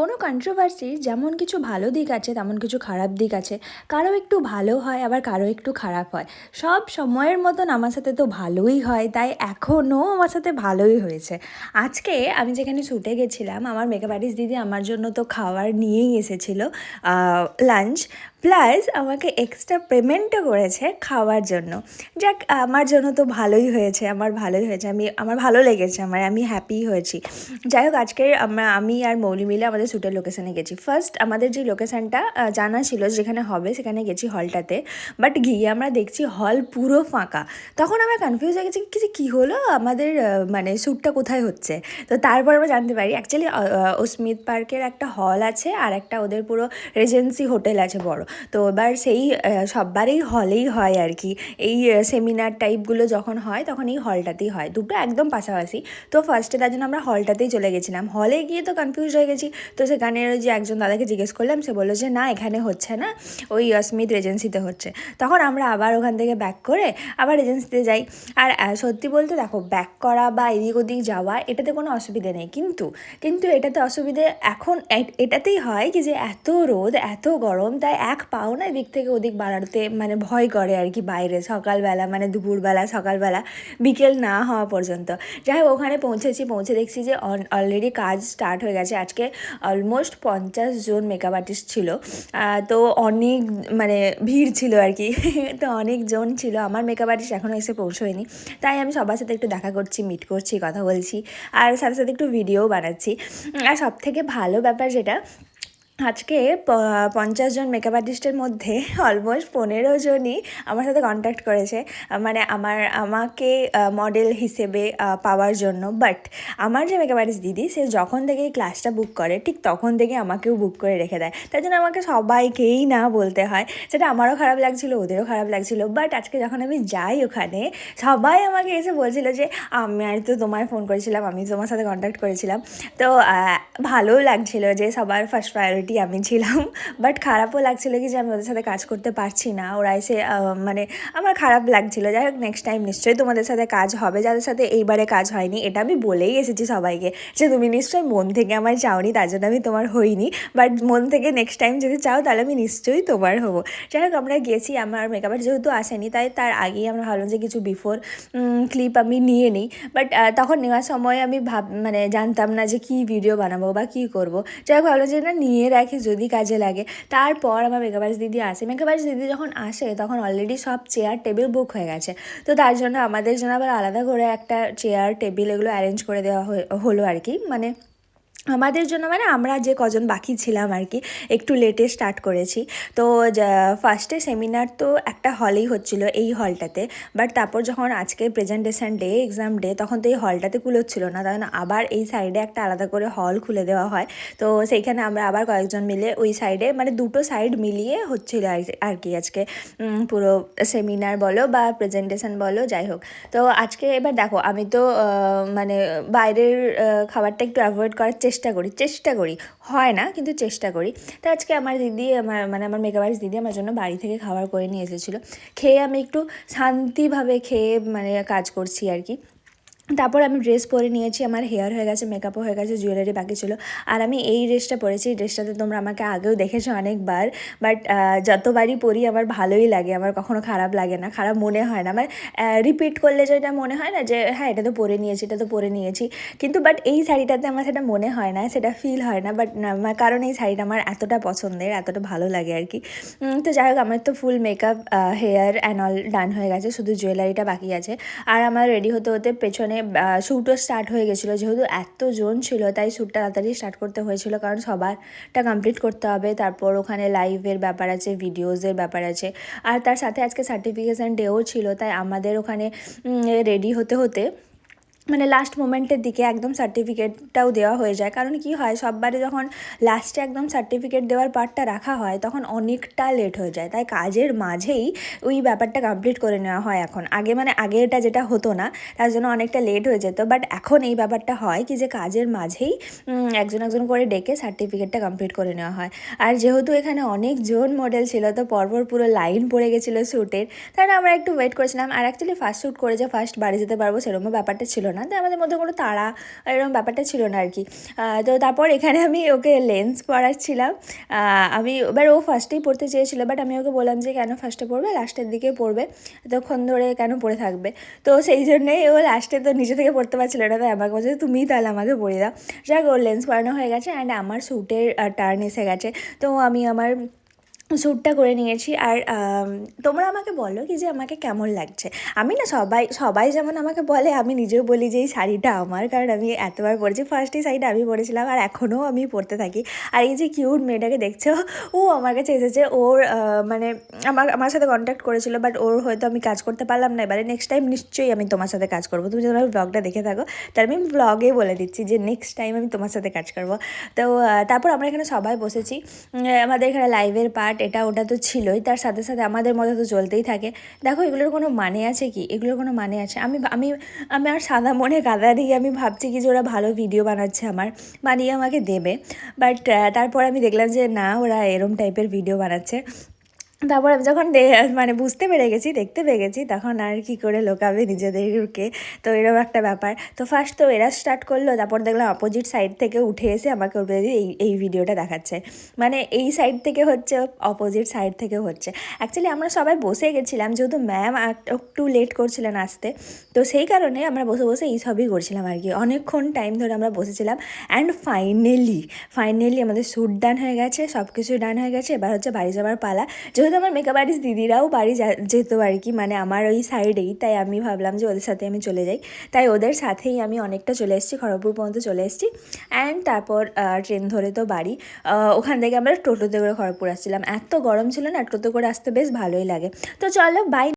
কোনো কন্ট্রোভার্সির যেমন কিছু ভালো দিক আছে তেমন কিছু খারাপ দিক আছে। কারো একটু ভালো হয়, আবার কারো একটু খারাপ হয়। সব সময়ের মতন আমার সাথে তো ভালোই হয়, তাই এখনও আমার সাথে ভালোই হয়েছে। আজকে আমি যেখানে শ্যুটে গেছিলাম, আমার মেকআপ আর্টিস্ট দিদি আমার জন্য তো খাবার নিয়েই এসেছিলো, লাঞ্চ, প্লাস আমাকে এক্সট্রা পেমেন্টও করেছে খাওয়ার জন্য। যাক, আমার জন্য তো ভালোই হয়েছে, আমার ভালোই হয়েছে, আমার ভালো লেগেছে, আমি হ্যাপি হয়েছি। যাই হোক, আজকের আমি আর মৌলি মিলে আমাদের শ্যুটের লোকেশানে গেছি। ফার্স্ট আমাদের যে লোকেশানটা জানা ছিল যেখানে হবে, সেখানে গেছি হলটাতে। বাট গিয়ে আমরা দেখছি হল পুরো ফাঁকা। তখন আমরা কনফিউজ হয়ে গেছি যে কী হলো, আমাদের মানে শ্যুটটা কোথায় হচ্ছে। তো তারপর আমরা জানতে পারি অ্যাকচুয়ালি স্মিথ পার্কের একটা হল আছে, আর একটা ওদের পুরো রেজেন্সি হোটেল আছে বড়। তো এবার সেই সববারই হলেই হয় আর কি। এই সেমিনার টাইপগুলো যখন হয় তখন এই হলটাতেই হয়, দুটো একদম পাশাপাশি। তো ফার্স্টে তার জন্য আমরা হলটাতেই চলে গেছিলাম। হলে গিয়ে তো কনফিউজ হয়ে গেছি। তো সেখানে ওই যে একজন দাদাকে জিজ্ঞেস করলাম, সে বললো যে না, এখানে হচ্ছে না, ওই স্মিথ রেজেন্সিতে হচ্ছে। তখন আমরা আবার ওখান থেকে ব্যাক করে আবার রেজেন্সিতে যাই। আর সত্যি বলতে দেখো, ব্যাক করা বা এদিক ওদিক যাওয়া এটাতে কোনো অসুবিধে নেই, কিন্তু এটাতে অসুবিধে এখন এটাতেই হয় কি, যে এত রোদ এত গরম, তাই এক পাও না এদিক থেকে ওদিক বাড়াতে মানে ভয় করে আর কি। বাইরে সকালবেলা মানে দুপুরবেলা, সকালবেলা, বিকেল না হওয়া পর্যন্ত। যাই হোক, ওখানে পৌঁছে দেখছি যে অলরেডি কাজ স্টার্ট হয়ে গেছে। আজকে অলমোস্ট 50 জন মেকআপ আর্টিস্ট ছিল। তো অনেক মানে ভিড় ছিল আর কি। তো অনেক জন ছিল। আমার মেকআপ আর্টিস্ট এখনও এসে পৌঁছোয়নি, তাই আমি সবার সাথে একটু দেখা করছি, মিট করছি, কথা বলছি, আর সাথে সাথে একটু ভিডিও বানাচ্ছি। আর সবথেকে ভালো ব্যাপার যেটা, আজকে 50 জন মেকআপ আর্টিস্টের মধ্যে অলমোস্ট 15 জনই আমার সাথে কন্ট্যাক্ট করেছে, মানে আমাকে মডেল হিসেবে পাওয়ার জন্য। বাট আমার যে মেকআপ আর্টিস্ট দিদি, সে যখন থেকে এই ক্লাসটা বুক করে ঠিক তখন থেকে আমাকেও বুক করে রেখে দেয়। তাই জন্য আমাকে সবাইকেই না বলতে হয়। সেটা আমারও খারাপ লাগছিলো, ওদেরও খারাপ লাগছিলো। বাট আজকে যখন আমি যাই ওখানে, সবাই আমাকে এসে বলছিল যে আমি আর তো তোমায় ফোন করেছিলাম, আমি তোমার সাথে কন্ট্যাক্ট করেছিলাম। তো ভালোও লাগছিলো যে সবার ফার্স্ট প্রায়োরিটি আমি ছিলাম। বাট খারাপও লাগছিলো কি, যে আমি ওদের সাথে কাজ করতে পারছি না, ওরা এসে মানে আমার খারাপ লাগছিলো। যাই হোক, নেক্সট টাইম নিশ্চয়ই তোমাদের সাথে কাজ হবে, যাদের সাথে এইবারে কাজ হয়নি। এটা আমি বলেই এসেছি সবাইকে যে তুমি নিশ্চয়ই মন থেকে আমায় চাওনি, তার জন্য আমি তোমার হইনি। বাট মন থেকে নেক্সট টাইম যদি চাও, তাহলে আমি নিশ্চয়ই তোমার হবো। যাই হোক, আমরা গেছি। আমার মেকআপের যেহেতু আসেনি, তাই তার আগেই আমরা ভাবলাম যে কিছু বিফোর ক্লিপ আমি নিয়ে নিই। বাট তখন নেওয়ার সময় আমি মানে জানতাম না যে কী ভিডিও বানাবো বা কী করবো। যাই হোক, ভাবলাম যে না, নিয়ে রাখি, যদি কাজে লাগে। তারপর আমার মেকআপ আর্টিস্ট দিদি আসে। মেকআপ আর্টিস্ট দিদি যখন আসে, তখন অলরেডি সব চেয়ার টেবিল বুক হয়ে গেছে। তো তার জন্য আমাদের জন্য আবার আলাদা করে একটা চেয়ার টেবিল এগুলো অ্যারেঞ্জ করে দেওয়া হলো আর কি। মানে আমাদের জন্য, মানে আমরা যে কজন বাকি ছিলাম আর কি, একটু লেটে স্টার্ট করেছি। তো ফার্স্টে সেমিনার তো একটা হলেই হচ্ছিলো, এই হলটাতে। বাট তারপর যখন আজকে প্রেজেন্টেশন ডে, এক্সাম ডে, তখন তো এই হলটাতে কুলোচ্ছিল না, তখন আবার এই সাইডে একটা আলাদা করে হল খুলে দেওয়া হয়। তো সেইখানে আমরা আবার কয়েকজন মিলে ওই সাইডে, মানে দুটো সাইড মিলিয়ে হচ্ছিল আর কি আজকে পুরো সেমিনার বলো বা প্রেজেন্টেশন বলো, যাই হোক। তো আজকে এবার দেখো, আমি তো মানে বাইরের খাবারটা একটু অ্যাভয়েড করার চেষ্টা করি, হয় না কিন্তু চেষ্টা করি। তো আজকে আমার দিদি, আমার মেকআপ আর্টিস্ট দিদি আমার জন্য বাড়ি থেকে খাবার করে নিয়ে এসেছিলো। খেয়ে আমি একটু শান্তিভাবে খেয়ে মানে কাজ করছি আর কি। তারপর আমি ড্রেস পরে নিয়েছি, আমার হেয়ার হয়ে গেছে, মেকআপও হয়ে গেছে, জুয়েলারি বাকি ছিল। আর আমি এই ড্রেসটা পরেছি। এই ড্রেসটাতে তোমরা আমাকে আগেও দেখেছো অনেকবার। বাট যতবারই পরি আমার ভালোই লাগে, আমার কখনো খারাপ লাগে না, খারাপ মনে হয় না। আমার রিপিট করলে যেটা মনে হয় না, যে হ্যাঁ এটা তো পরে নিয়েছি। কিন্তু বাট এই শাড়িটাতে আমার সেটা মনে হয় না, সেটা ফিল হয় না। বাট কারণ এই শাড়িটা আমার এতটা পছন্দের, এতটা ভালো লাগে আর কি। তো যাই হোক, আমার তো full makeup, hair and all done হয়ে গেছে, শুধু জুয়েলারিটা বাকি আছে। আর আমার রেডি হতে হতে পেছনে শ্যুটও স্টার্ট হয়ে গেছিলো। যেহেতু এতজন ছিল, তাই শ্যুটটা তাড়াতাড়ি স্টার্ট করতে হয়েছিল, কারণ সবারটা কমপ্লিট করতে হবে। তারপর ওখানে লাইভের ব্যাপার আছে, ভিডিওসের ব্যাপার আছে। আর তার সাথে আজকে সার্টিফিকেশান ডেও ছিল, তাই আমাদের ওখানে রেডি হতে হতে মানে লাস্ট মোমেন্টের দিকে একদম সার্টিফিকেটটাও দেওয়া হয়ে যায়। কারণ কি হয়, সববারে যখন লাস্টে একদম সার্টিফিকেট দেওয়ার পার্টটা রাখা হয়, তখন অনেকটা লেট হয়ে যায়। তাই কাজের মাঝেই ওই ব্যাপারটা কমপ্লিট করে নেওয়া হয় এখন। আগেরটা যেটা হতো না, তার জন্য অনেকটা লেট হয়ে যেত। বাট এখন এই ব্যাপারটা হয় কি, যে কাজের মাঝেই একজন একজন করে ডেকে সার্টিফিকেটটা কমপ্লিট করে নেওয়া হয়। আর যেহেতু এখানে অনেকজন মডেল ছিল, তো পরপর পুরো লাইন পড়ে গেছিলো শ্যুটের। তাহলে আমরা একটু ওয়েট করেছিলাম। আর অ্যাকচুয়ালি ফার্স্ট শ্যুট করে যে ফার্স্ট বাড়ি যেতে পারবো, সেরকমও ব্যাপারটা ছিল না। না, তো আমাদের মধ্যে কোনো তাড়া এরকম ব্যাপারটা ছিল না আর কি। তো তারপর এখানে আমি ওকে লেন্স পরাচ্ছিলাম। আমি এবার ও ফার্স্টেই পড়তে চেয়েছিলো, বাট আমি ওকে বললাম যে কেন ফার্স্টে পড়বে, লাস্টের দিকে পড়বে, এতক্ষণ ধরে কেন পড়ে থাকবে। তো সেই জন্যেই ও লাস্টে তো নিজে থেকে পড়তে পারছিলো না, তাই আমাকে বলছে তুমিই তাহলে আমাকে পড়িয়ে দাও। যাক, ওর লেন্স পরানো হয়ে গেছে অ্যান্ড আমার স্যুটের টার্ন এসে গেছে। তো আমি আমার শ্যুটটা করে নিয়েছি। আর তোমরা আমাকে বলো কি যে আমাকে কেমন লাগছে। আমি না সবাই যেমন আমাকে বলে, আমি নিজেও বলি যে এই শাড়িটা আমার, কারণ আমি এতবার পরেছি। ফার্স্ট এই শাড়িটা আমি পরেছিলাম আর এখনও আমি পরতে থাকি। আর এই যে কিউট মেয়েটাকে দেখছো, ও আমার কাছে এসেছে। ওর মানে আমার সাথে কন্ট্যাক্ট করেছিল, বাট ওর হয়তো আমি কাজ করতে পারলাম না। এবারে নেক্সট টাইম নিশ্চয়ই আমি তোমার সাথে কাজ করবো। তুমি যদি আমার ব্লগটা দেখে থাকো, তার আমি ব্লগে বলে দিচ্ছি যে নেক্সট টাইম আমি তোমার সাথে কাজ করবো। তো তারপর আমরা এখানে সবাই বসেছি। আমাদের এখানে লাইভের পার্ট এটা ওটা তো ছিলই, তার সাথে সাথে আমাদের মধ্যে তো চলতেই থাকে। দেখো, এগুলোর কোনো মানে আছে কি? এগুলোর কোনো মানে আছে? আমি আমি আমি আর সাদা মনে কাদা দিয়ে আমি ভাবছি কি যে ওরা ভালো ভিডিও বানাচ্ছে, আমার বানিয়ে আমাকে দেবে। বাট তারপর আমি দেখলাম যে না, ওরা এরম টাইপের ভিডিও বানাচ্ছে। তারপর আমি যখন মানে বুঝতে পেরে গেছি, দেখতে পেয়ে গেছি, তখন আর কি করে লোকাবে নিজেদেরকে। তো এরকম একটা ব্যাপার। তো ফার্স্ট তো এরা স্টার্ট করলো, তারপর দেখলাম অপোজিট সাইড থেকে উঠে এসে আমাকে ওর এই ভিডিওটা দেখাচ্ছে। মানে এই সাইড থেকে হচ্ছে, অপোজিট সাইড থেকে হচ্ছে। অ্যাকচুয়ালি আমরা সবাই বসে গেছিলাম, যেহেতু ম্যাম একটু লেট করছিলেন আসতে, তো সেই কারণে আমরা বসে বসে এই সবই করছিলাম আর কি। অনেকক্ষণ টাইম ধরে আমরা বসেছিলাম অ্যান্ড ফাইনালি আমাদের শ্যুট ডান হয়ে গেছে, সব কিছু ডান হয়ে গেছে। এবার হচ্ছে বাড়ি যাওয়ার পালা। যেহেতু আমার মেকআপ আর্টিস্ট দিদিরাও বাড়ি যেত আর কি, মানে আমার ওই সাইডেই, তাই আমি ভাবলাম যে ওদের সাথে আমি চলে যাই। তাই ওদের সাথেই আমি অনেকটা চলে এসেছি, খড়গপুর পর্যন্ত চলে এসেছি। অ্যান্ড তারপর ট্রেন ধরে তো বাড়ি। ওখান থেকে আমরা টোটোতে করে খড়গপুর আসছিলাম। এত গরম ছিল না, টোটো করে আসতে বেশ ভালোই লাগে। তো চলো, বাই।